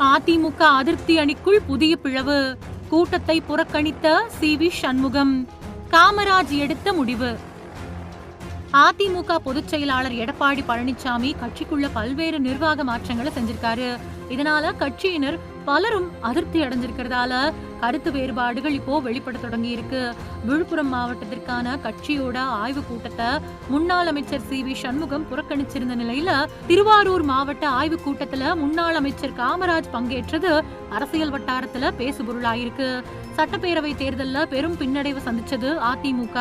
அதிமுக அதிருப்தி அணிக்குள் புதிய பிளவு. கூட்டத்தை புறக்கணித்த சி.வி. சண்முகம். காமராஜ் எடுத்த முடிவு. அதிமுக பொதுச் செயலாளர் எடப்பாடி பழனிசாமி கட்சிக்குள்ள பல்வேறு நிர்வாக மாற்றங்களை செஞ்சிருக்காரு. இதனால கட்சியினர் பலரும் அதிருப்தி அடைஞ்சிருக்கிறதால கருத்து வேறுபாடுகள் இப்போ வெளிப்பட தொடங்கி இருக்கு. விழுப்புரம் மாவட்டத்திற்கான கட்சியோட ஆய்வு கூட்டத்தை முன்னாள் அமைச்சர் சி.வி. சண்முகம் புறக்கணிச்சிருந்த நிலையில திருவாரூர் மாவட்ட ஆய்வு கூட்டத்துல முன்னாள் அமைச்சர் காமராஜ் பங்கேற்றது அரசியல் வட்டாரத்துல பேசுபொருளாயிருக்கு. சட்டப்பேரவை தேர்தல்ல பெரும் பின்னடைவு சந்திச்சது அதிமுக.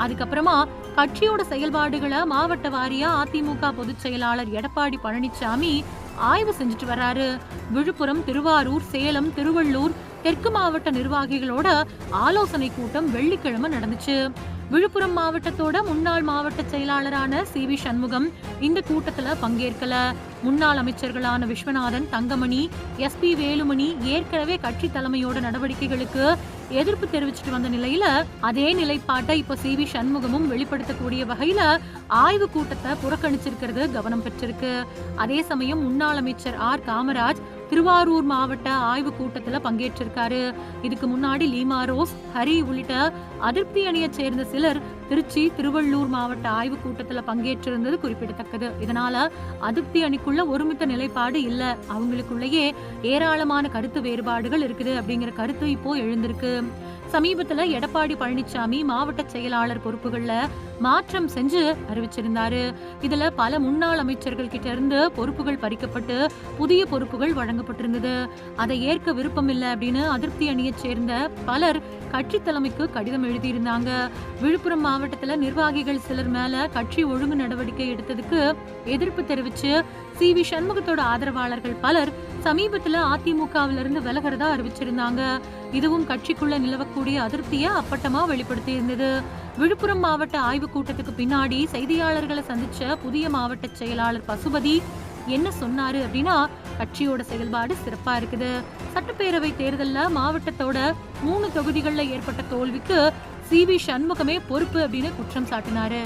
அதுக்கப்புறமா கட்சியோட செயல்பாடுகளை மாவட்ட வாரியா அதிமுக பொதுச் செயலாளர் எடப்பாடி பழனிசாமி ஆய்வு செஞ்சுட்டு வர்றாரு. விழுப்புரம், திருவாரூர், சேலம், திருவள்ளூர் தெற்கு மாவட்ட நிர்வாகிகளோட ஆலோசனை கூட்டம் வெள்ளிக்கிழமை நடந்துச்சு. விழுப்புரம் மாவட்டத்தோட முன்னாள் மாவட்ட செயலாளரான சி.வி. சண்முகம் இந்த கூட்டத்துல பங்கேற்கல. முன்னாள் அமைச்சர்களான விஸ்வநாதன், தங்கமணி, எஸ்.பி. வேலுமணி ஏற்கனவே கட்சி தலைமையோட நடவடிக்கைகளுக்கு எதிர்ப்பு தெரிவிச்சுட்டு வந்த நிலையில அதே நிலைப்பாட்டை இப்ப சி.வி. சண்முகமும் வெளிப்படுத்தக்கூடிய வகையில ஆய்வு கூட்டத்தை புறக்கணிச்சிருக்கிறது கவனம் பெற்றிருக்கு. அதே சமயம் முன்னாள் அமைச்சர் ஆர். காமராஜ் திருவாரூர் மாவட்ட ஆய்வு கூட்டத்துல பங்கேற்றிருக்காரு. இதுக்கு முன்னாடி லீமா ரோஸ், ஹரி உள்ளிட்ட அதிருப்தி அணியை சேர்ந்த சிலர் திருச்சி, திருவள்ளூர் மாவட்ட ஆய்வு கூட்டத்துல பங்கேற்றிருந்தது குறிப்பிடத்தக்கது. இதனால அதிருப்தி அணிக்குள்ள ஒருமித்த நிலைப்பாடு இல்ல, அவங்களுக்குள்ளேயே ஏராளமான கருத்து வேறுபாடுகள் இருக்குது அப்படிங்கிற கருத்து இப்போ எழுந்திருக்கு. சமீபத்துல எடப்பாடி பழனிசாமி மாவட்ட செயலாளர் பொறுப்புகள்ல மாற்றம் செஞ்சு அறிவிச்சிருந்தாரு. இதுல பல முன்னாள் அமைச்சர்கள் கிட்ட இருந்து பொறுப்புகள் பறிக்கப்பட்டு புதிய பொறுப்புகள் வழங்கப்பட்டிருந்தது. அதை ஏற்க விருப்பம் இல்லை அப்படின்னு அதிருப்தி அணியை சேர்ந்த பலர் கட்சி தலைமைக்கு கடிதம் எழுதியிருந்தாங்க. விழுப்புரம் மாவட்டத்துல நிர்வாகிகள் சிலர் மேல கட்சி ஒழுங்கு நடவடிக்கை எடுத்ததுக்கு எதிர்ப்பு தெரிவிச்சு சி.வி. சண்முகத்தோட ஆதரவாளர்கள் பலர் சமீபத்துல அதிமுகவில இருந்து விலகிறதா அறிவிச்சிருந்தாங்க. இதுவும் கட்சிக்குள்ள நிலவக்கூடிய அதிருப்தியை அப்பட்டமா வெளிப்படுத்தி இருந்தது. விழுப்புரம் மாவட்ட ஆய்வு கூட்டத்துக்கு பின்னாடி செய்தியாளர்களை சந்திச்ச புதிய மாவட்ட செயலாளர் பசுபதி என்ன சொன்னாரு அப்படின்னா, கட்சியோட செயல்பாடு சிறப்பா இருக்குது. சட்டப்பேரவை தேர்தல்ல மாவட்டத்தோட 3 தொகுதிகள்ல ஏற்பட்ட தோல்விக்கு சி.வி. சண்முகமே பொறுப்பு அப்படின்னு குற்றம் சாட்டினாரு.